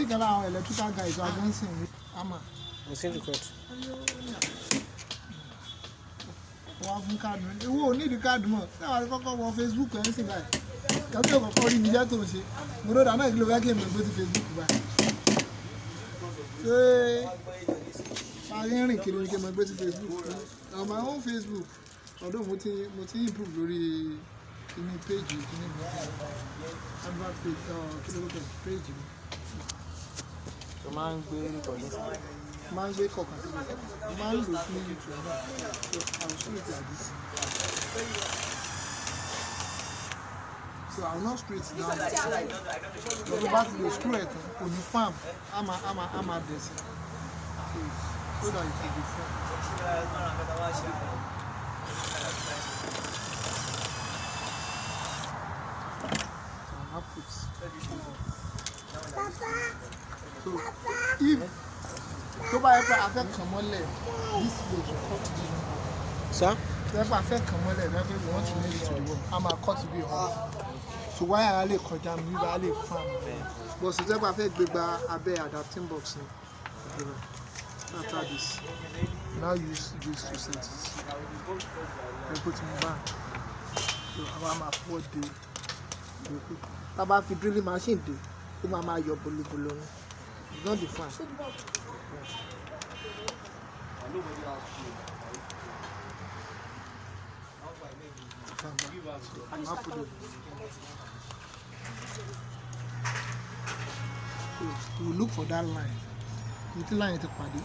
ní kan láwọn electrical guys wà gan sìn ní àmà. Mo sì ń record. Wọ́n á fún káàdì mi. Ìwọ ò ní ìdí káàdì mọ̀. Ṣé àwọn àkọ́kọ́ wọ Facebook ẹ̀ ń sìn báyìí? Kàtí òkòkò rí mi jẹ́ tó ń ṣe. Mo ló dáná ìgbìlọ̀ fẹ́ kí èmi gbé ti Facebook báyìí. Ṣé rìn kiri ní kí èmi gbé ti Facebook? On my own Facebook. Although mo ti improve lórí kíní page kíní mi. Advert page kí ló lóko page mi. Tó máa ń gbé recording sí. Máa ń gbé kọ̀ọ̀kan sí mi. Máa ń lò fún YouTube náà. So I will show it like this. So I will not straight down. Lọ́dún bá ti lè screw ẹ̀ tán, kò ní farm, á dẹ̀ sí. So that it will be firm. So if tó bá yẹ pé a fẹ́ kàn mọ́lẹ̀ this way to cut the Sir? tó yẹ pé a fẹ́ kàn mọ́lẹ̀ tó yẹ pé we want to nail it to the wall a máa cut the hole so wáyà á lè kọjá mi nígbà á lè farm but so tó yẹ pé a fẹ́ gbé gba abẹ́ adapting box ni after this now use this to set it ẹ put it back so àwa máa fọ́ de ìyókù tá a bá fi drilling machine de ó máa yọ bolobolo ni it's not the fan. So we look for that line. Until line is a paddy.